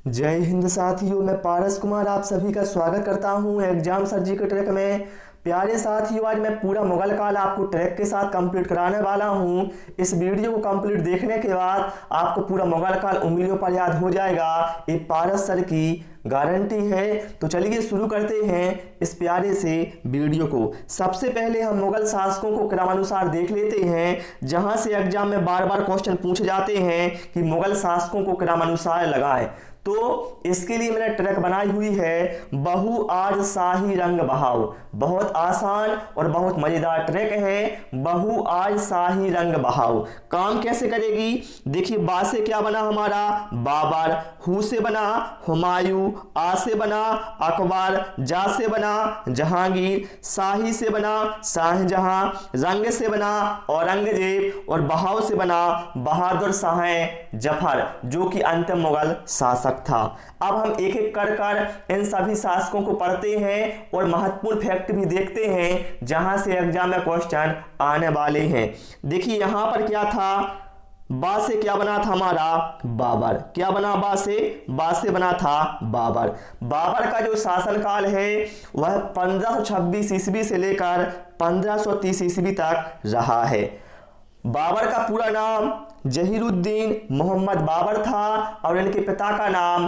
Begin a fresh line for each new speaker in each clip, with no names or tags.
जय हिंद साथियों, मैं पारस कुमार आप सभी का स्वागत करता हूं एग्जाम सर के ट्रैक में। प्यारे साथियों, आज मैं पूरा मुगल काल आपको ट्रैक के साथ कंप्लीट कराने वाला हूं। इस वीडियो को कंप्लीट देखने के बाद आपको पूरा मुगल काल उंगलियों पर याद हो जाएगा, ये पारस सर की गारंटी है। तो चलिए शुरू करते हैं इस प्यारे से वीडियो को। सबसे पहले हम मुगल शासकों को क्रमानुसार देख लेते हैं, जहां से एग्जाम में बार बार क्वेश्चन पूछे जाते हैं कि मुगल शासकों को क्रमानुसार लगाएं। तो इसके लिए मैंने ट्रैक बनाई हुई है बहु आज शाही रंग बहाओ। बहुत आसान और बहुत मजेदार ट्रैक है, बहु आज शाही रंग बहाओ। काम कैसे करेगी देखिए। बा से क्या बना हमारा बाबर, हु से बना हुमायूं, आ से बना अकबर, जा से बना जहांगीर, शाही से बना शाहजहां, रंग से बना औरंगजेब और बहाव से बना बहादुर शाह जफर, जो कि अंतिम मुगल शासक था। अब हम एक एक कर इन सभी शासकों को पढ़ते हैं और महत्वपूर्ण फैक्ट भी देखते हैं, जहां से एग्जाम में क्वेश्चन आने वाले हैं। देखिए यहां पर क्या था, बा से क्या बना था हमारा बाबर। क्या बना बा से बना था बाबर। बाबर का जो शासनकाल है वह 1526 ईस्वी से लेकर 1530 ईस्वी तक रहा है। बाबर का पूरा नाम जहीरुद्दीन मोहम्मद बाबर था और इनके पिता का नाम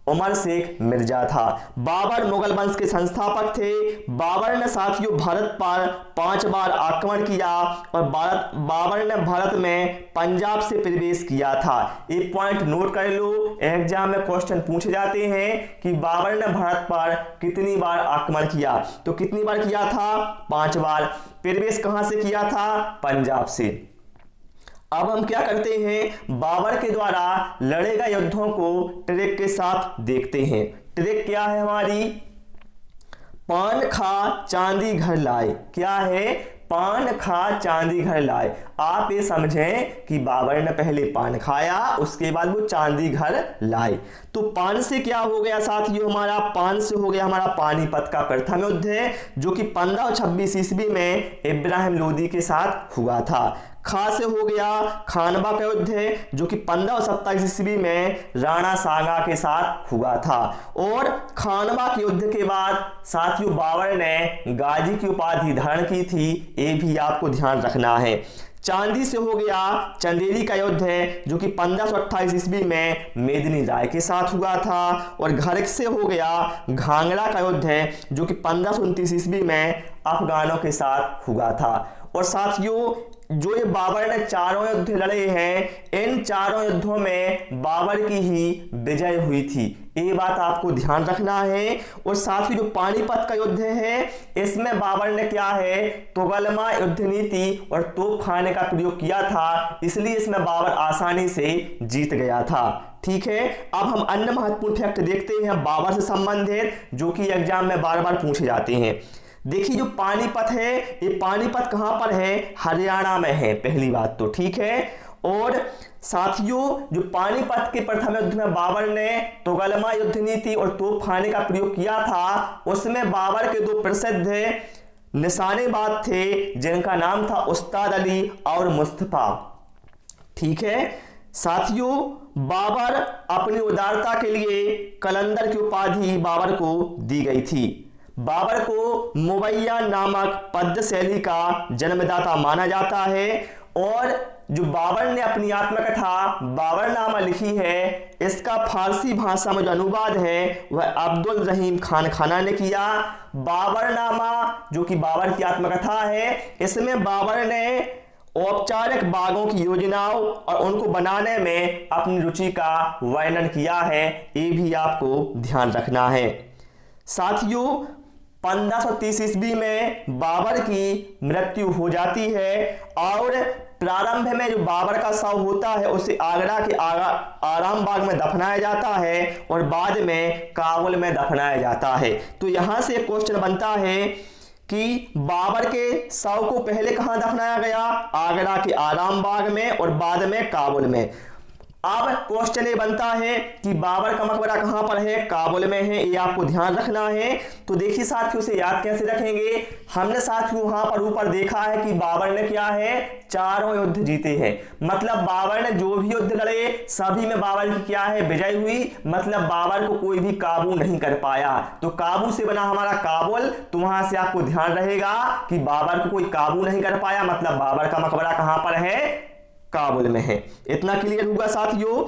उमर शेख मिर्जा था। बाबर मुगल वंश के संस्थापक थे। बाबर ने साथियों भारत पर 5 बार आक्रमण किया और बाबर ने भारत में पंजाब से प्रवेश किया था। एक पॉइंट नोट कर लो, एग्जाम में क्वेश्चन पूछे जाते हैं कि बाबर ने भारत पर कितनी बार आक्रमण किया। तो कितनी बार किया था? 5 बार। प्रवेश कहां से किया था? पंजाब से। अब हम क्या करते हैं, बाबर के द्वारा लड़े गए युद्धों को ट्रैक के साथ देखते हैं। ट्रैक क्या है हमारी? पान खा चांदी घर लाए। क्या है? पान खा चांदी घर लाए। आप ये समझें कि बाबर ने पहले पान खाया, उसके बाद वो चांदी घर लाए। तो पान से क्या हो गया साथियों हमारा? पान से हो गया हमारा पानीपत का प्रथम युद्ध है, जो कि 1526 ईस्वी में इब्राहिम लोदी के साथ हुआ था। खा से हो गया खानवा का युद्ध है, जो कि 1527 ईस्वी में राणा सांगा के साथ हुआ था। और खानवा के युद्ध के बाद साथियों बाबर ने गाजी की उपाधि धारण की थी, ये भी आपको ध्यान रखना है। चांदी से हो गया चंदेरी का युद्ध है, जो कि 1528 ईस्वी में मेदिनी राय के साथ हुआ था। और घर से हो गया घांगरा का युद्ध है, जो कि 1529 ईस्वी में अफगानों के साथ हुआ था। और साथियों जो ये बाबर ने चारों युद्ध लड़े हैं, इन चारों युद्धों में बाबर की ही विजय हुई थी, ये बात आपको ध्यान रखना है। और साथ ही जो पानीपत का युद्ध है, इसमें बाबर ने क्या है, तुगलमा युद्ध नीति और तोपखाने का प्रयोग किया था, इसलिए इसमें बाबर आसानी से जीत गया था। ठीक है, अब हम अन्य महत्वपूर्ण फैक्ट देखते हैं बाबर से संबंधित, जो कि एग्जाम में बार बार पूछे जाते हैं। देखिए जो पानीपत है, ये पानीपत कहां पर है? हरियाणा में है, पहली बात तो। ठीक है, और साथियों जो पानीपत के प्रथम युद्ध में बाबर ने तुगलमा युद्ध नीति और तोपखाने का प्रयोग किया था, उसमें बाबर के 2 प्रसिद्ध निशानेबाज थे, जिनका नाम था उस्ताद अली और मुस्तफा। ठीक है साथियों, बाबर अपनी उदारता के लिए कलंदर की उपाधि बाबर को दी गई थी। बाबर को मुवैया नामक पद्य शैली का जन्मदाता माना जाता है। और जो बाबर ने अपनी आत्मकथा बाबरनामा लिखी है, इसका फारसी भाषा में जो अनुवाद है वह अब्दुल रहीम खान खाना ने किया। बाबरनामा जो कि बाबर की आत्मकथा है, इसमें बाबर ने औपचारिक बागों की योजनाओं और उनको बनाने में अपनी रुचि का वर्णन किया है, ये भी आपको ध्यान रखना है। साथियों 1530 ईस्वी में बाबर की मृत्यु हो जाती है और प्रारंभ में जो बाबर का शव होता है उसे आगरा के आराम बाग में दफनाया जाता है और बाद में काबुल में दफनाया जाता है। तो यहां से एक क्वेश्चन बनता है कि बाबर के शव को पहले कहां दफनाया गया? आगरा के आराम बाग में और बाद में काबुल में। अब क्वेश्चन ये बनता है कि बाबर का मकबरा कहां पर है, काबुल में है, ये आपको ध्यान रखना है। तो देखिए साथियों, उसे याद कैसे रखेंगे, हमने साथियों वहां पर ऊपर देखा है कि बाबर ने क्या है, चारों युद्ध जीते हैं। मतलब बाबर ने जो भी युद्ध लड़े सभी में बाबर की क्या है, विजय हुई। मतलब बाबर को कोई भी काबू नहीं कर पाया। तो काबू से बना हमारा काबुल, तो वहां से आपको ध्यान रहेगा कि बाबर को कोई काबू नहीं कर पाया, मतलब बाबर का मकबरा कहां पर है, काबुल में है। इतना क्लियर होगा साथियों।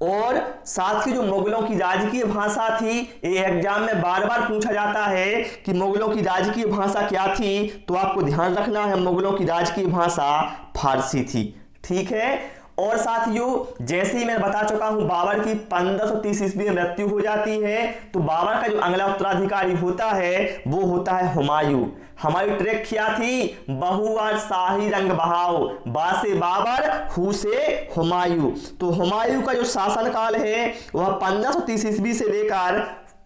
और साथ ही जो मुगलों की राजकीय भाषा थी, ये एग्जाम में बार बार पूछा जाता है कि मुगलों की राजकीय भाषा क्या थी, तो आपको ध्यान रखना है मुगलों की राजकीय भाषा फारसी थी। ठीक है। और साथियों जैसे ही मैं बता चुका हूं बाबर की 1530 ईस्वी में मृत्यु हो जाती है, तो बाबर का जो अगला उत्तराधिकारी होता है वो होता है हुमायूं। हमारी ट्रैक क्या थी, बहुवार शाही रंग बहाओ, बा से बाबर, हु से हुमायूं। तो हुमायूं का जो शासनकाल है वह 1530 ईस्वी से लेकर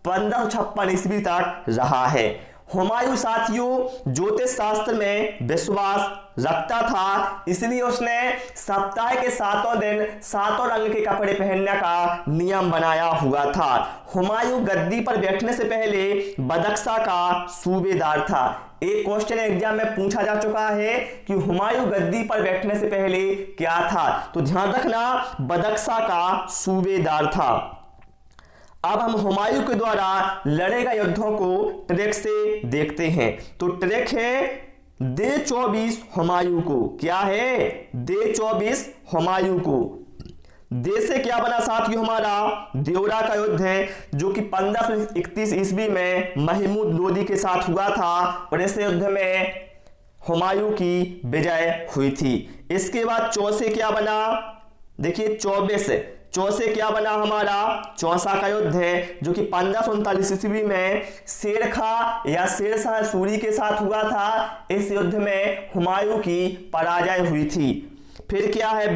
1556 ईस्वी तक रहा है। हुमायूं साथियों ज्योतिष शास्त्र में विश्वास रखता था, इसलिए उसने सप्ताह के 7 दिन 7 रंग के कपड़े पहनने का नियम बनाया हुआ था। हुमायूं गद्दी पर बैठने से पहले बदख्शा का सूबेदार था। एक क्वेश्चन एग्जाम में पूछा जा चुका है कि हुमायूं गद्दी पर बैठने से पहले क्या था, तो ध्यान रखना बदख्शा का सूबेदार था। अब हम हुमायूं के द्वारा लड़े गए युद्धों को ट्रैक से देखते हैं। तो ट्रैक है दे 24 हुमायूं को, क्या है, दे 24 हुमायूं को। दे से क्या बना साथियों, हमारा देवरा का युद्ध है, जो कि 1531 ईस्वी में महमूद लोदी के साथ हुआ था, और इस युद्ध में हुमायूं की विजय हुई थी। इसके बाद चौसे क्या बना, देखिए 24 चौसे क्या बना, हमारा चौसा का युद्ध है, जो कि 1539 ईस्वी में शेरखा या शेरशाह सूरी के साथ हुआ था। इस युद्ध में हुमायूं की पराजय हुई थी। फिर क्या है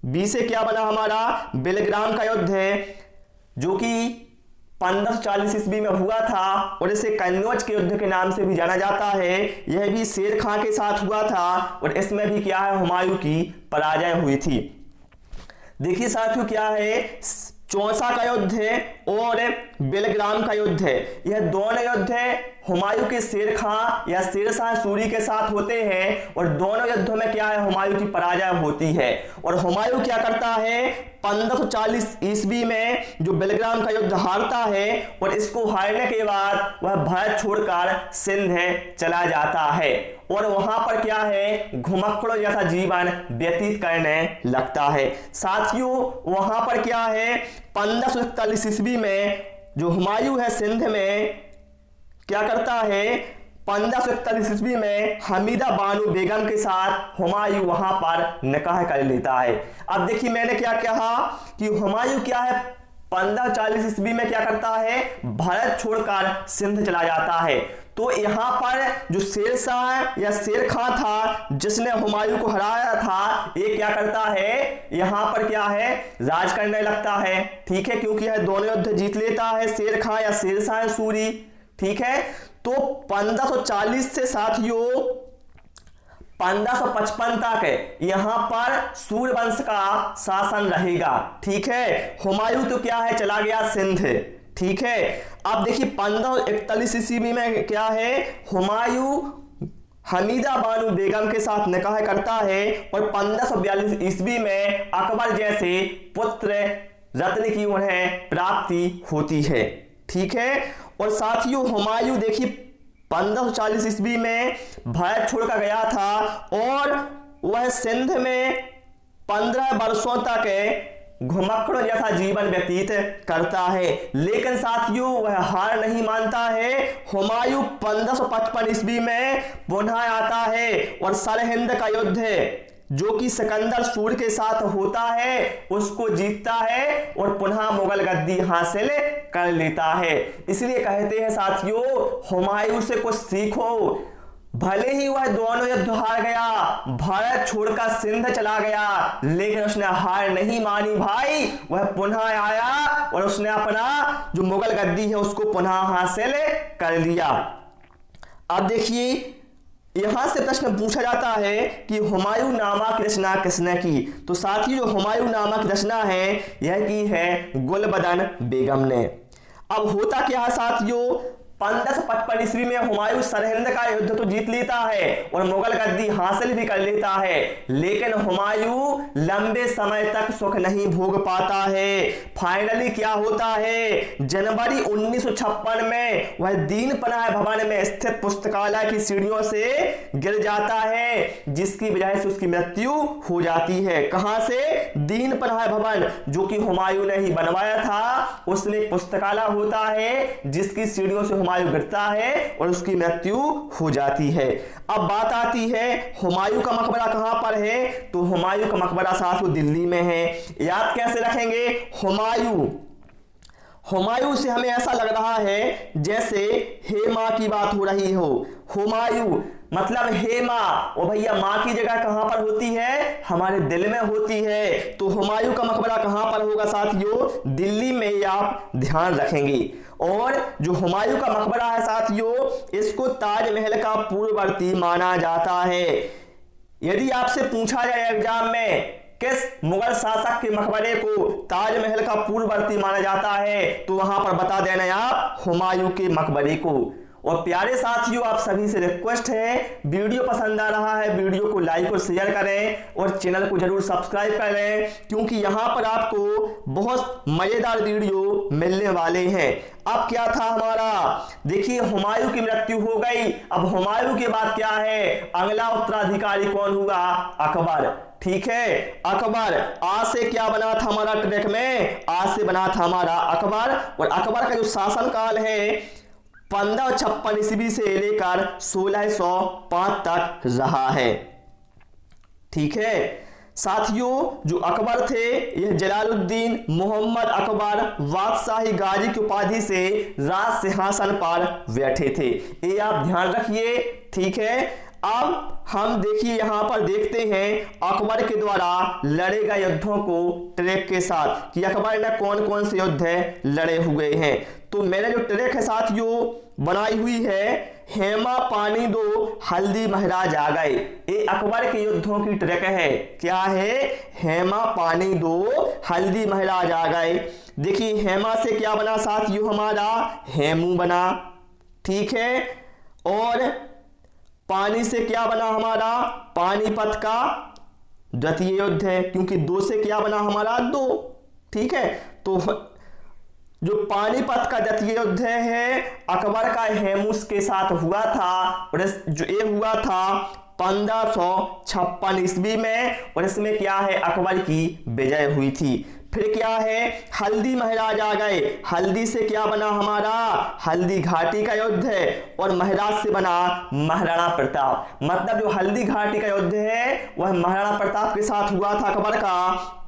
बी से क्या बना, हमारा बेलग्राम का युद्ध है, जो कि 1540 ईस्वी में हुआ था, और इसे कन्नौज के युद्ध के नाम से भी जाना जाता है। यह भी शेर खां के साथ हुआ था, और इसमें भी क्या है, हुमायूं की पराजय हुई थी। देखिए साथियों क्या है, चौसा का युद्ध है और बेलग्राम का युद्ध है। यह दोनों युद्ध है हुमायूं के शेर खां या शेरशाह सूरी के साथ होते हैं, और दोनों युद्धों में क्या है, हुमायूं की पराजय होती है। और हुमायूं क्या करता है, 1540 ईस्वी में जो बेलग्राम का युद्ध हारता है, और इसको हारने के बाद वह भारत छोड़कर सिंध चला जाता है, और वहां पर क्या है, घुमक्कड़ों जैसा जीवन व्यतीत करने लगता है। साथियों वहां पर क्या है, 1541 ईस्वी में जो हुमायूं है सिंध में क्या करता है, 1541 ईस्वी में हमीदा बानो बेगम के साथ हुमायूं वहां पर निकाह कर लेता है। अब देखिए मैंने क्या कहा कि हुमायूं क्या है, 1540 ईस्वी में क्या करता है, भारत छोड़कर सिंध चला जाता है। तो यहां पर जो शेरशाह या शेर खां था जिसने हुमायूं को हराया था, ये क्या करता है, यहां पर क्या है, राज करने लगता है। ठीक है, क्योंकि यह दोनों युद्ध जीत लेता है, शेर खां या शेरशाह सूरी। ठीक है, तो 1540 से साथियों 1555 तक यहां पर सूर्यवंश का शासन रहेगा। ठीक है, हुमायूं तो क्या है, चला गया सिंध। ठीक है, अब देखिए 1541 ईस्वी में क्या है, हुमायूं हमीदा बानो बेगम के साथ निकाह करता है, और 1542 ईस्वी में अकबर जैसे पुत्र रत्न की उन्हें प्राप्ति होती है। ठीक है, और साथियों हुमायूं देखिए 1540 ईस्वी में भारत छोड़कर गया था, और वह सिंध में 15 वर्षों तक घुमक्कड़ों जैसा जीवन व्यतीत करता है। लेकिन साथियों वह हार नहीं मानता है। हुमायूं 1555 ईस्वी में पुनः आता है, और सरहिंद का युद्ध है जो कि सिकंदर सूर के साथ होता है, उसको जीतता है, और पुनः मुगल गद्दी हासिल कर लेता है। इसलिए कहते हैं साथियों हुमायूं से कुछ सीखो। भले ही वह दोनों युद्ध हार गया, भारत छोड़कर सिंध चला गया, लेकिन उसने हार नहीं मानी भाई। वह पुनः आया और उसने अपना जो मुगल गद्दी है उसको पुनः हासिल कर लिया। अब देखिए यहां से प्रश्न पूछा जाता है कि हुमायूं नामा की रचना किसने की। तो साथियों जो हुमायूं नामा की रचना है यह की है गुलबदन बेगम ने। अब होता क्या है साथियों, 1555 ईस्वी में हुमायूं सरहिंद का युद्ध तो जीत लेता है और मुगल गद्दी हासिल भी कर लेता है, लेकिन हुमायूं लंबे समय तक सुख नहीं भोग पाता है। फाइनली क्या होता है, जनवरी 1956 में वह दीन पनाह भवन में स्थित पुस्तकालय की सीढ़ियों से गिर जाता है, जिसकी वजह से उसकी मृत्यु हो जाती है। कहां से, दीन पनाह भवन जो कि हुमायूं ने ही बनवाया था, उसमें एक पुस्तकालय होता है जिसकी सीढ़ियों से हुमायूं गिरता है और उसकी मृत्यु हो जाती है। अब बात आती है हुमायूं का मकबरा कहां पर है। तो हुमायूं का मकबरा साथियों दिल्ली में है। याद कैसे रखेंगे, हुमायूं से हमें ऐसा लग रहा है जैसे हेमा की बात हो रही हो। हुमायूं मतलब हे माँ, और भैया माँ की जगह कहां पर होती है, हमारे दिल में होती है। तो हुमायूं का मकबरा कहां पर होगा साथियों, दिल्ली में, ये आप ध्यान रखेंगे। और जो हुमायूं का मकबरा है साथियों, इसको ताजमहल का पूर्ववर्ती माना जाता है। यदि आपसे पूछा जाए एग्जाम में किस मुगल शासक के मकबरे को ताजमहल का पूर्ववर्ती माना जाता है, तो वहां पर बता देना आप हुमायूं के मकबरे को। और प्यारे साथियों आप सभी से रिक्वेस्ट है, वीडियो पसंद आ रहा है वीडियो को लाइक और शेयर करें और चैनल को जरूर सब्सक्राइब करें, क्योंकि यहां पर आपको बहुत मजेदार वीडियो मिलने वाले हैं। अब क्या था हमारा, देखिए हुमायूं की मृत्यु हो गई। अब हुमायूं के बाद क्या है, अगला उत्तराधिकारी कौन हुआ, अकबर। ठीक है, अकबर। आज से क्या बना था हमारा ट्रैक में, आज से बना था हमारा अकबर। और अकबर का जो शासनकाल है 1556 ईस्वी से लेकर 1605 तक रहा है। ठीक है साथियों, जो अकबर थे यह जलालुद्दीन मोहम्मद अकबर बादशाही गाजी की उपाधि से राज सिंहासन पर बैठे थे, ये आप ध्यान रखिए। ठीक है, अब हम देखिए यहां पर देखते हैं अकबर के द्वारा लड़े गए युद्धों को ट्रैक के साथ कि अकबर ने कौन कौन से युद्ध लड़े हुए हैं। तो मैंने जो ट्रैक है साथियों बनाई हुई है, हेमा पानी दो हल्दी महाराज आ गए, ये अकबर के युद्धों की ट्रैक है। क्या है, हेमा पानी दो हल्दी महाराज आ गए। देखिए हेमा से क्या बना साथियों, हमारा हेमू बना। ठीक है, और पानी से क्या बना हमारा, पानीपत का द्वितीय युद्ध है, क्योंकि दो से क्या बना हमारा, दो। ठीक है, तो जो पानीपत का द्वितीय युद्ध है अकबर का हेमूस के साथ हुआ था, और जो ये हुआ था 1556 ईस्वी में, और इसमें क्या है अकबर की विजय हुई थी। फिर क्या है, हल्दी महाराज आ गए। हल्दी से क्या बना हमारा, हल्दी घाटी का युद्ध है, और महाराज से बना महाराणा प्रताप। मतलब जो हल्दी घाटी का युद्ध है वह महाराणा प्रताप के साथ हुआ था अकबर का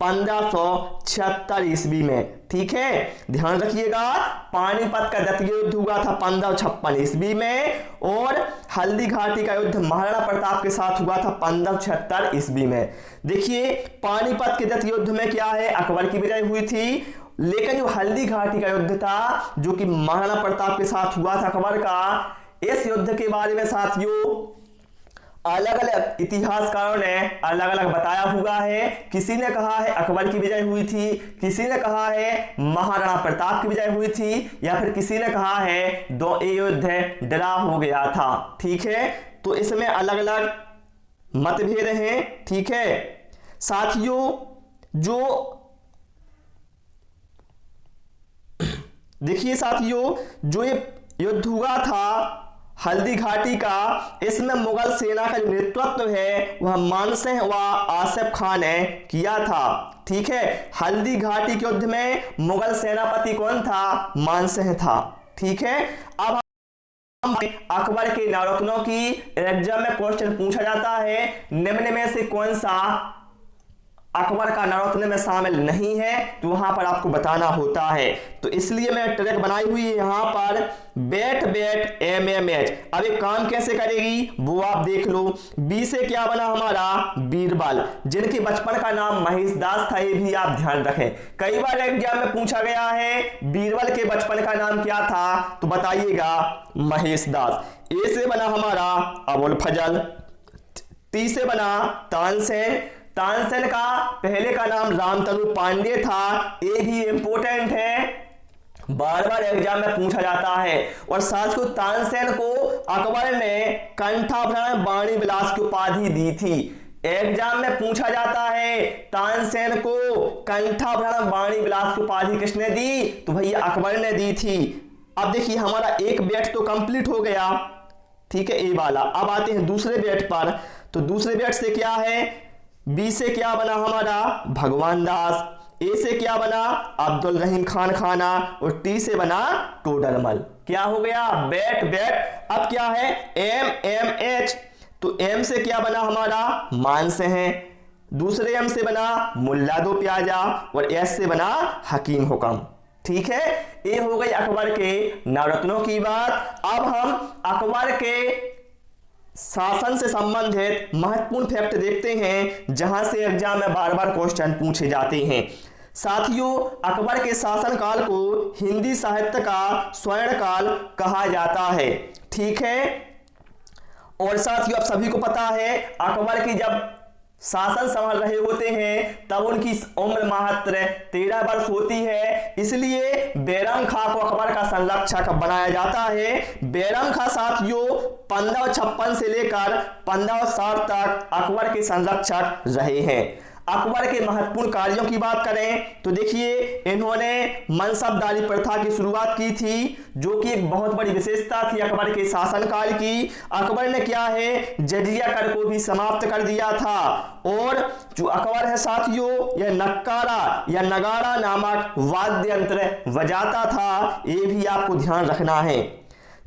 1576 ईस्वी में। ठीक है, ध्यान रखिएगा, पानीपत का द्वितीय युद्ध हुआ था 1556 ईस्वी में, और हल्दी घाटी का युद्ध महाराणा प्रताप के साथ हुआ था 1576 ईस्वी में। देखिए पानीपत के द्वितीय युद्ध में क्या है, अकबर की विजय हुई थी, लेकिन जो हल्दी घाटी का युद्ध था जो कि महाराणा प्रताप के साथ हुआ था अकबर का, इस युद्ध के बारे में साथियों अलग अलग इतिहासकारों ने अलग अलग बताया हुआ है। किसी ने कहा है अकबर की विजय हुई थी, किसी ने कहा है महाराणा प्रताप की विजय हुई थी, या फिर किसी ने कहा है दो युद्ध डरा हो गया था। ठीक है, तो इसमें अलग अलग मतभेद हैं। ठीक है साथियों, जो देखिए साथियों जो ये युद्ध हुआ था हल्दी घाटी का, इसमें मुगल सेना का जो नेतृत्व है वह मानसिंह व आसिफ खान ने किया था। ठीक है, हल्दी घाटी के युद्ध में मुगल सेनापति कौन था, मानसिंह था। ठीक है, अब अकबर के नवरत्नों की एग्जाम में क्वेश्चन पूछा जाता है, निम्न में से कौन सा अकबर का नवरत्न में शामिल नहीं है, तो वहां पर आपको बताना होता है। तो इसलिए मैं ट्रैक बनाई हुई है यहां पर बैट बैट MMH। अब एक काम कैसे करेगी वो आप देख लो। बी से क्या बना हमारा बीरबल, जिनके बचपन का नाम महेश दास था, ये भी आप ध्यान रखें। कई बार एग्जाम में पूछा गया है बीरबल के बचपन का नाम क्या था, तो बताइएगा महेश दास। ए से बना हमारा अबुल फजल, टी से बना तानसेन। तानसेन का पहले का नाम रामतनु पांडे था, ये भी इंपोर्टेंट है, बार बार एग्जाम में पूछा जाता है। और साथ ही तानसेन को अकबर ने कंठाभरण वाणी विलास की उपाधि दी थी। एग्जाम में पूछा जाता है तानसेन को कंठाभरण वाणी विलास की उपाधि किसने दी, तो भैया अकबर ने दी थी। अब देखिए हमारा एक बैट तो कंप्लीट हो गया, ठीक है, ए वाला। अब आते हैं दूसरे बैट पर। तो दूसरे बैट से क्या है, बी से क्या बना हमारा भगवान दास, ए से क्या बना अब्दुल रहीम खान खाना, और टी से बना टोडरमल। क्या हो गया बैट बैट। अब क्या है MMH, तो एम से क्या बना हमारा मानस है, दूसरे एम से बना मुल्ला दो प्याजा, और एस से बना हकीम हुकम। ठीक है, ये हो गई अकबर के नवरत्नों की बात। अब हम अकबर के शासन से संबंधित महत्वपूर्ण फैक्ट देखते हैं, जहां से एग्जाम में बार बार क्वेश्चन पूछे जाते हैं। साथियों, अकबर के शासनकाल को हिंदी साहित्य का स्वर्ण काल कहा जाता है। ठीक है, और साथियों आप सभी को पता है अकबर की जब शासन संभाल रहे होते हैं तब उनकी उम्र मात्र 13 वर्ष होती है, इसलिए बैरम खां को अकबर का संरक्षक बनाया जाता है। बैरम खां साथियों 1556 से लेकर 1560 तक अकबर के संरक्षक रहे हैं। अकबर के महत्वपूर्ण कार्यों की बात करें तो देखिए इन्होंने मनसबदारी प्रथा की शुरुआत की थी, जो कि एक बहुत बड़ी विशेषता थी अकबर के शासनकाल की। अकबर ने क्या है जजिया कर को भी समाप्त कर दिया था, और जो अकबर है साथियों यह नक्कारा या नगाड़ा नामक वाद्य यंत्र बजाता था, ये भी आपको ध्यान रखना है।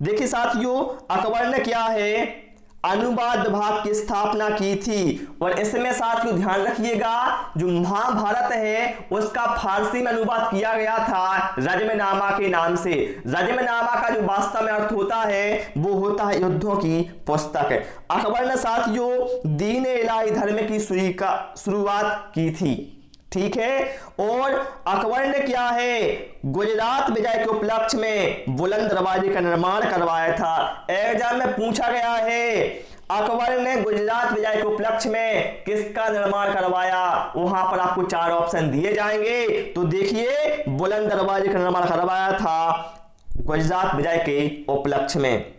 देखिए साथियों अकबर ने क्या है अनुवाद विभाग की स्थापना की थी, और इसमें साथियों ध्यान रखिएगा जो महाभारत है उसका फारसी में अनुवाद किया गया था रजमनामा के नाम से। रजमनामा का जो वास्तव में अर्थ होता है वो होता है युद्धों की पुस्तक। अकबर ने साथियों दीन इलाही धर्म की शुरुआत की थी। ठीक है, और अकबर ने क्या है गुजरात विजय के उपलक्ष्य में बुलंद दरवाजे का निर्माण करवाया था। एग्जाम में पूछा गया है अकबर ने गुजरात विजय के उपलक्ष्य में किसका निर्माण करवाया, वहां पर आपको 4 ऑप्शन दिए जाएंगे। तो देखिए बुलंद दरवाजे का निर्माण करवाया था गुजरात विजय के उपलक्ष्य में।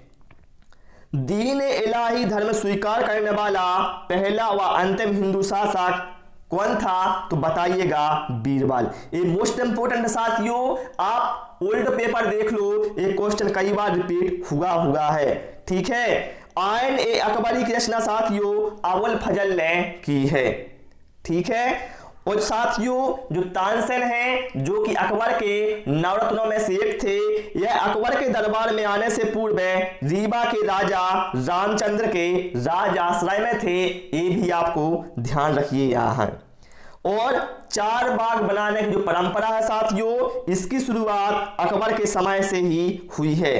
दीन इलाही धर्म स्वीकार करने वाला पहला व अंतिम हिंदू शासक कौन था, तो बताइएगा बीरबल। ये मोस्ट इंपोर्टेंट साथियों, आप ओल्ड पेपर देख लो, ये क्वेश्चन कई बार रिपीट हुआ है। ठीक है, आयन ए अकबरी की रचना साथियों अबुल फजल ने की है। ठीक है, और साथियों जो तानसेन है जो कि अकबर के नवरत्नों में से एक थे, यह अकबर के दरबार में आने से पूर्व रीवा के राजा रामचंद्र के राज आश्रय में थे, ये भी आपको ध्यान रखिए यहाँ। और 4 बाग बनाने की जो परंपरा है साथियों, इसकी शुरुआत अकबर के समय से ही हुई है।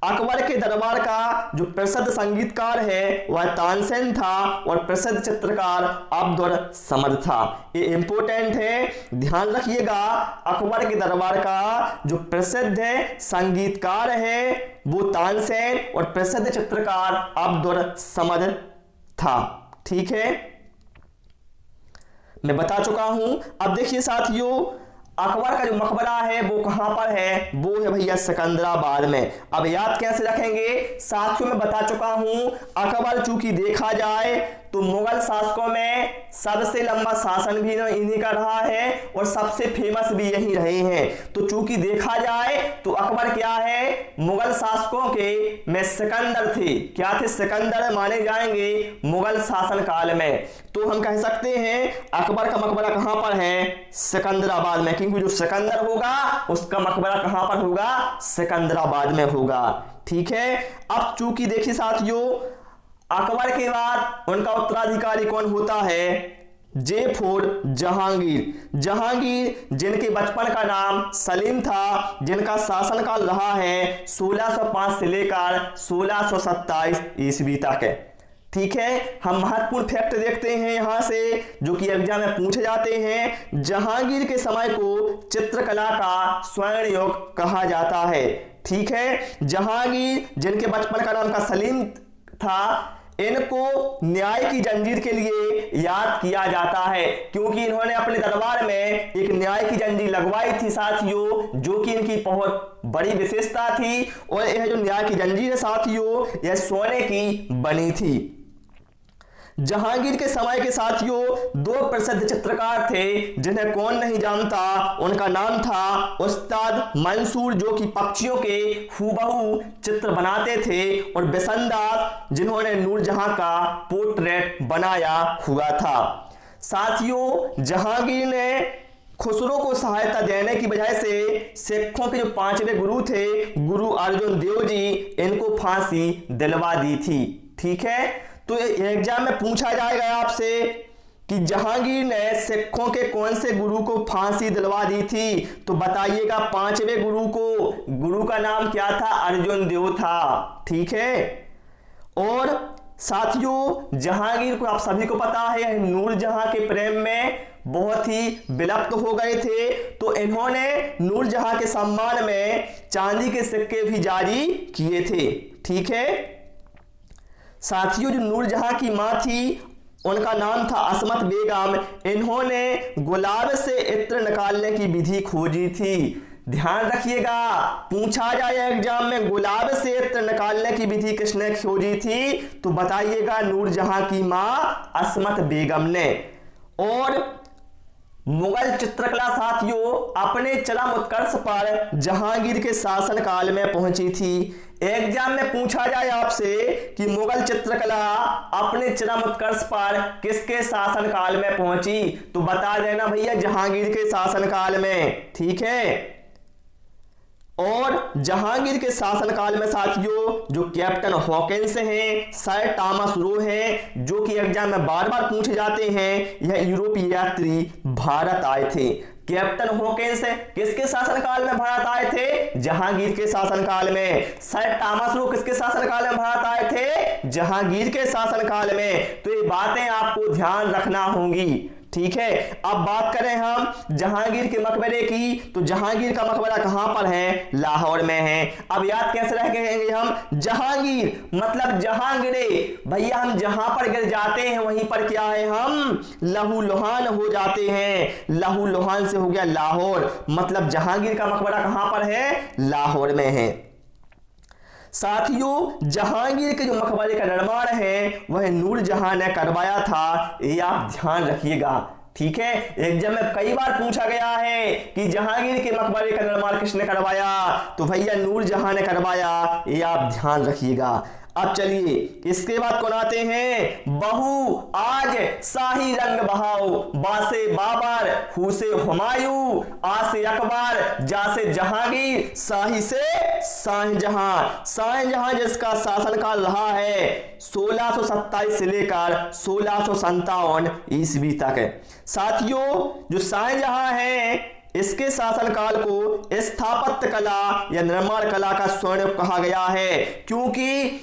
अकबर के दरबार का जो प्रसिद्ध संगीतकार है वह तानसेन था, और प्रसिद्ध चित्रकार अब्दुल समद था। ये इंपॉर्टेंट है, ध्यान रखिएगा। अकबर के दरबार का जो प्रसिद्ध संगीतकार है वो तानसेन, और प्रसिद्ध चित्रकार अब्दुल समद था। ठीक है, मैं बता चुका हूं। अब देखिए साथियों अकबर का जो मकबरा है वो कहां पर है, वो है भैया सिकंदराबाद में। अब याद कैसे रखेंगे साथियों, मैं बता चुका हूं अकबर चूंकि देखा जाए तो मुगल शासकों में सबसे लंबा शासन भी इन्हीं का रहा है, और सबसे फेमस भी यही रहे हैं। तो चूंकि देखा जाए तो अकबर क्या है मुगल शासकों के में सिकंदर थे। क्या थे, सिकंदर माने जाएंगे मुगल शासन काल में। तो हम कह सकते हैं अकबर का मकबरा कहां पर है, सिकंदराबाद में, क्योंकि जो सिकंदर होगा उसका मकबरा कहां पर होगा, सिकंदराबाद में होगा। ठीक है, अब चूंकि देखिए साथियों अकबर के बाद उनका उत्तराधिकारी कौन होता है, जे फॉर जहांगीर। जहांगीर जिनके बचपन का नाम सलीम था, जिनका शासनकाल रहा है 1605 से लेकर 1627 ईस्वी तक है। ठीक है, हम महत्वपूर्ण फैक्ट देखते हैं यहां से जो कि एग्जाम में पूछे जाते हैं। जहांगीर के समय को चित्रकला का स्वर्ण युग कहा जाता है। ठीक है, जहांगीर जिनके बचपन का नाम का सलीम था, इनको न्याय की जंजीर के लिए याद किया जाता है क्योंकि इन्होंने अपने दरबार में एक न्याय की जंजीर लगवाई थी साथियों, जो कि इनकी बहुत बड़ी विशेषता थी। और यह जो न्याय की जंजीर है साथियों, यह सोने की बनी थी। जहांगीर के समय के साथियों दो प्रसिद्ध चित्रकार थे जिन्हें कौन नहीं जानता। उनका नाम था उस्ताद मंसूर, जो कि पक्षियों के हूबहू चित्र बनाते थे, और बिशनदास जिन्होंने नूरजहां का पोर्ट्रेट बनाया हुआ था। साथियों, जहांगीर ने खुसरो को सहायता देने की वजह से सिखों के जो 5वें गुरु थे, गुरु अर्जुन देव जी, इनको फांसी दिलवा दी थी। ठीक है, तो एग्जाम में पूछा जाएगा आपसे कि जहांगीर ने सिखों के कौन से गुरु को फांसी दिलवा दी थी, तो बताइएगा 5वें गुरु को। गुरु का नाम क्या था? अर्जुन देव था। ठीक है, और साथियों जहांगीर को आप सभी को पता है नूरजहां के प्रेम में बहुत ही विलुप्त हो गए थे, तो इन्होंने नूरजहां के सम्मान में चांदी के सिक्के भी जारी किए थे। ठीक है साथियों, जो नूरजहां की मां थी उनका नाम था असमत बेगम। इन्होंने गुलाब से इत्र निकालने की विधि खोजी थी। ध्यान रखिएगा, पूछा जाए एग्जाम में गुलाब से इत्र निकालने की विधि किसने खोजी थी, तो बताइएगा नूरजहां की मां असमत बेगम ने। और मुगल चित्रकला साथियों अपने चरम उत्कर्ष पर जहांगीर के शासनकाल में पहुंची थी। एग्जाम में पूछा जाए आपसे कि मुगल चित्रकला अपने चरम उत्कर्ष पर किसके शासनकाल में पहुंची, तो बता देना भैया जहांगीर के शासनकाल में। ठीक है, और जहांगीर के शासनकाल में साथियों जो कैप्टन हॉकिंस हैं, सर टॉमस रो हैं, जो कि एग्जाम में बार बार पूछे जाते हैं, यह यूरोपीय यात्री भारत आए थे। कैप्टन हॉकिंस किसके शासनकाल में भारत आए थे? जहांगीर के शासनकाल में। सर टॉमस रो किसके शासनकाल में भारत आए थे? जहांगीर के शासनकाल में। तो ये बातें आपको ध्यान रखना होंगी। ठीक है, अब बात करें हम जहांगीर के मकबरे की, तो जहांगीर का मकबरा कहां पर है? लाहौर में है। अब याद कैसे रखेंगे हम? जहांगीर मतलब जहांगीरे भैया, हम जहां पर गिर जाते हैं वहीं पर क्या है? हम लहू लुहान हो जाते हैं। लहू लुहान से हो गया लाहौर, मतलब जहांगीर का मकबरा कहां पर है? लाहौर में है। साथियों जहांगीर के जो मकबरे का निर्माण है वह नूरजहां ने करवाया था, ये आप ध्यान रखिएगा। ठीक है, एग्जाम में कई बार पूछा गया है कि जहांगीर के मकबरे का निर्माण किसने करवाया, तो भैया नूरजहां ने करवाया, ये आप ध्यान रखिएगा। अब चलिए इसके बाद कौन आते हैं? बहू आज शाही रंग बहाओ, बासे बाबर हुसे हुमायूं, आसे अकबर जासे जहांगीर, शाही से शाहजहां। शाहजहां जिसका शासनकाल रहा है 1627 से लेकर 1657 ईस्वी तक है। साथियों जो शाहजहां है इसके शासनकाल को स्थापत्य कला या निर्माण कला का स्वर्ण कहा गया है, क्योंकि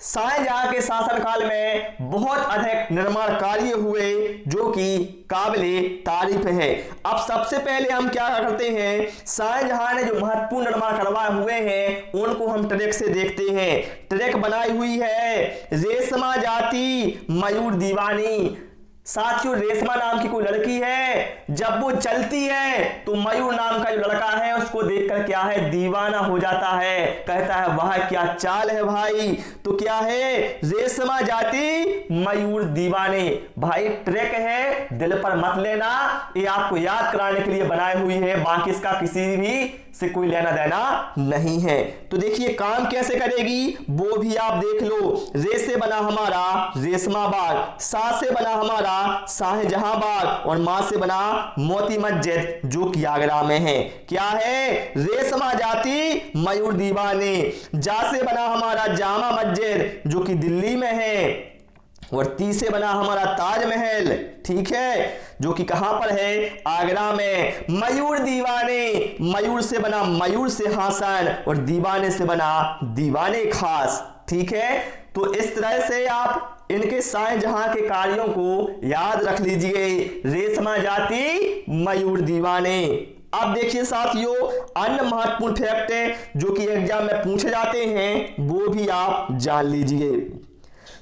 शाहजहां के शासनकाल में बहुत अधिक निर्माण कार्य हुए जो कि काबिले तारीफ है। अब सबसे पहले हम क्या करते हैं, शाहजहां ने जो महत्वपूर्ण निर्माण करवाए हुए हैं उनको हम ट्रैक से देखते हैं। ट्रैक बनाई हुई है रेशमा जाति मयूर दीवानी। साथियों रेशमा नाम की कोई लड़की है, जब वो चलती है तो मयूर नाम का जो लड़का है उसको देखकर क्या है? दीवाना हो जाता है, कहता है वाह क्या चाल है भाई। तो क्या है? रेशमा जाति मयूर दीवाने। भाई ट्रैक है, दिल पर मत लेना, ये आपको याद कराने के लिए बनाई हुई है, बाकी इसका किसी भी से कोई लेना देना नहीं है। तो देखिए काम कैसे करेगी वो भी आप देख लो। रे से बना हमारा रेशमा बाग, सा से बना हमारा शाहजहां बाग, और मां से बना मोती मस्जिद जो कि आगरा में है। क्या है? रेशमा जाति मयूर दीवाने। जा से बना हमारा जामा मस्जिद जो कि दिल्ली में है। और तीसरे बना हमारा ताजमहल, ठीक है, जो कि कहां पर है, आगरा में। मयूर दीवाने, मयूर से बना मयूर सिंहासन और दीवाने से बना दीवाने खास, ठीक है। तो इस तरह से आप इनके शाहजहां के कार्यों को याद रख लीजिए। रेशमा जाति, मयूर दीवाने। अब देखिए साथियों, अन्य महत्वपूर्ण फैक्ट जो कि एग्जाम में पूछे जाते हैं वो भी आप जान लीजिए।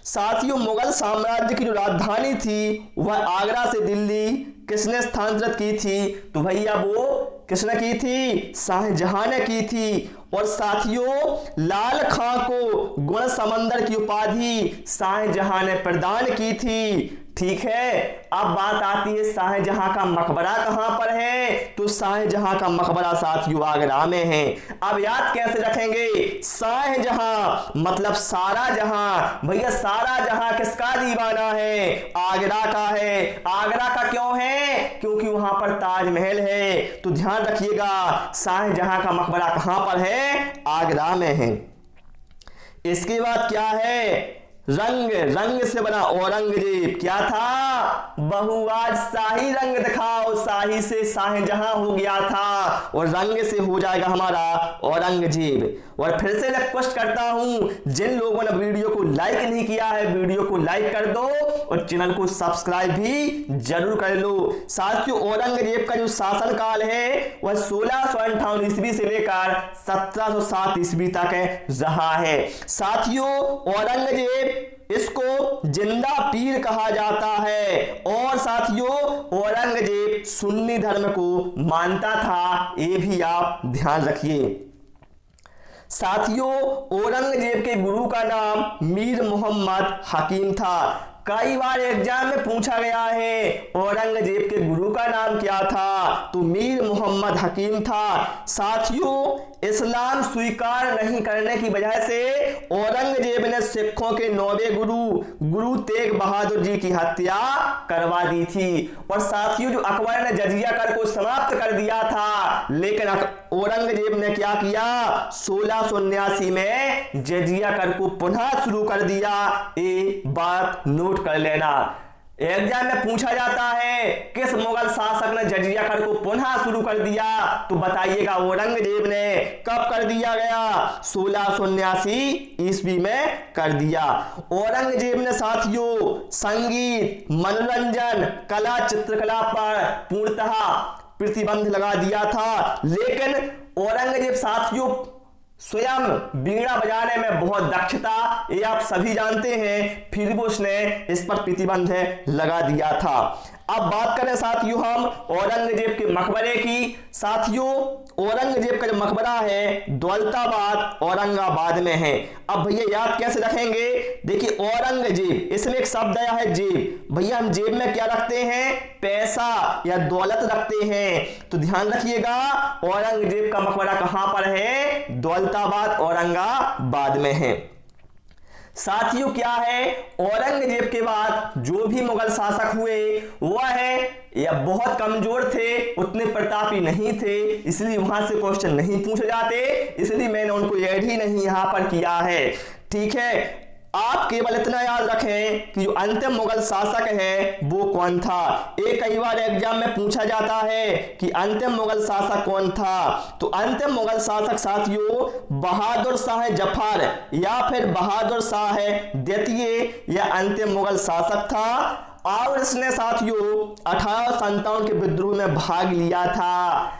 साथियों, मुगल साम्राज्य की जो राजधानी थी वह आगरा से दिल्ली किसने स्थानांतरित की थी, तो भैया वो किसने की थी, शाहजहां ने की थी। और साथियों, लाल खां को गुण समंदर की उपाधि शाहजहां ने प्रदान की थी, ठीक है। अब बात आती है शाहजहां का मकबरा कहां पर है, तो शाहजहां का मकबरा साथियों आगरा में है। अब याद कैसे रखेंगे, शाहजहां मतलब सारा जहां, भैया सारा जहां किसका दीवाना है, आगरा का है। आगरा का क्यों है, क्योंकि वहां पर ताजमहल है। तो ध्यान रखिएगा, शाहजहां का मकबरा कहां पर है, आगरा में है। इसके बाद क्या है, रंग, रंग से बना औरंगजेब, क्या था, बहुआज शाही रंग दिखाओ, शाही से शाहजहां हो गया था और रंग से हो जाएगा हमारा औरंगजेब। और फिर से रिक्वेस्ट करता हूं, जिन लोगों ने वीडियो को लाइक नहीं किया है वीडियो को लाइक कर दो और चैनल को सब्सक्राइब भी जरूर कर लो। साथियों, औरंगजेब का जो शासनकाल है वह 1658 ईस्वी से लेकर 1707 ईस्वी तक रहा है। साथियों, औरंगजेब इसको जिंदा पीर कहा जाता है। और साथियों, औरंगजेब सुन्नी धर्म को मानता था, ये भी आप ध्यान रखिए। साथियों, औरंगजेब के गुरु का नाम मीर मोहम्मद हकीम था। कई बार एग्जाम में पूछा गया है औरंगजेब के गुरु का नाम क्या था, तो मीर मोहम्मद हकीम था। साथियों, इस्लाम स्वीकार नहीं करने की वजह से औरंगजेब ने सिखों के 9वें गुरु तेग बहादुर जी की हत्या करवा दी थी। और साथियों, जो अकबर ने जजिया कर को समाप्त कर दिया था, लेकिन औरंगजेब ने क्या किया, 1679 में जजिया कर को पुनः शुरू कर दिया। ये बात नोट कर लेना, एग्जाम में पूछा जाता है किस मुगल शासक ने जजिया कर को पुनः शुरू कर दिया, तो बताइएगा औरंगजेब ने। कब कर दिया गया, 1679 ईस्वी में कर दिया। औरंगजेब ने साथियों संगीत, मनोरंजन, कला, चित्रकला पर पूर्णतः प्रतिबंध लगा दिया था। लेकिन औरंगजेब साथियों स्वयं बीड़ा बजाने में बहुत दक्षता, ये आप सभी जानते हैं, फिर भी उसने इस पर प्रतिबंध लगा दिया था। अब बात करें साथियों हम औरंगजेब के मकबरे की। साथियों, औरंगजेब का जो मकबरा है दौलताबाद औरंगाबाद में है। अब भैया याद कैसे रखेंगे, देखिए औरंगजेब, इसमें एक शब्द आया है जेब। भैया हम जेब में क्या रखते हैं, पैसा या दौलत रखते हैं। तो ध्यान रखिएगा, औरंगजेब का मकबरा कहां पर है, दौलताबाद औरंगाबाद में है। साथियों, क्या है, औरंगजेब के बाद जो भी मुगल शासक हुए वह है या बहुत कमजोर थे, उतने प्रतापी नहीं थे, इसलिए वहां से क्वेश्चन नहीं पूछे जाते, इसलिए मैंने उनको ऐड ही नहीं यहां पर किया है, ठीक है। आप केवल इतना याद रखें कि जो अंतिम मुगल शासक है वो कौन था। एक कई बार एग्जाम में पूछा जाता है कि अंतिम मुगल शासक कौन था, तो अंतिम मुगल शासक साथियों बहादुर शाह जफर या फिर बहादुर शाह द्वितीय या अंतिम मुगल शासक था। और इसने साथियों 1857 के विद्रोह में भाग लिया था।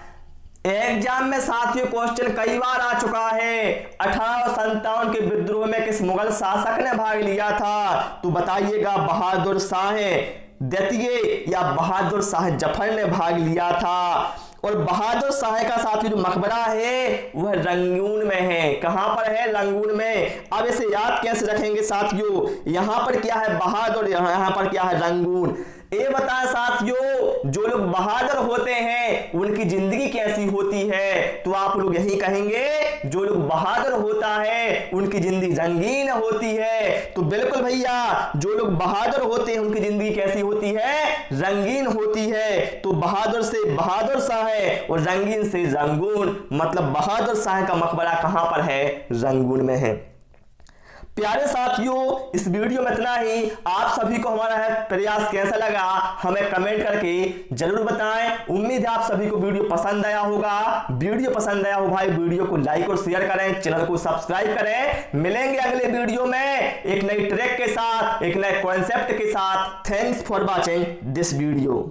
एग्जाम में साथियों क्वेश्चन कई बार आ चुका है, 1857 के विद्रोह में किस मुगल शासक ने भाग लिया था, तो बताइएगा बहादुर शाह द्वितीय या बहादुर शाह जफर ने भाग लिया था। और बहादुर शाह का साथियों जो मकबरा है वह रंगून में है। कहां पर है, रंगून में। अब इसे याद कैसे रखेंगे साथियों, यहां पर क्या है बहादुर, यहां पर क्या है रंगून। ये बताएं साथियों, जो लोग बहादुर होते हैं उनकी जिंदगी कैसी होती है, तो आप लोग यही कहेंगे जो लोग बहादुर होता है उनकी जिंदगी रंगीन होती है। तो बिल्कुल भैया, जो लोग बहादुर होते हैं उनकी जिंदगी कैसी होती है, रंगीन होती है। तो बहादुर से बहादुर शाह है और रंगीन से रंगून, मतलब बहादुर शाह का मकबरा कहां पर है, रंगून में है। प्यारे साथियों, इस वीडियो में इतना ही। आप सभी को हमारा है प्रयास कैसा लगा हमें कमेंट करके जरूर बताएं। उम्मीद है आप सभी को वीडियो पसंद आया होगा। वीडियो पसंद आया हो भाई वीडियो को लाइक और शेयर करें, चैनल को सब्सक्राइब करें। मिलेंगे अगले वीडियो में एक नई ट्रैक के साथ, एक नए कॉन्सेप्ट के साथ। Thanks for watching this video.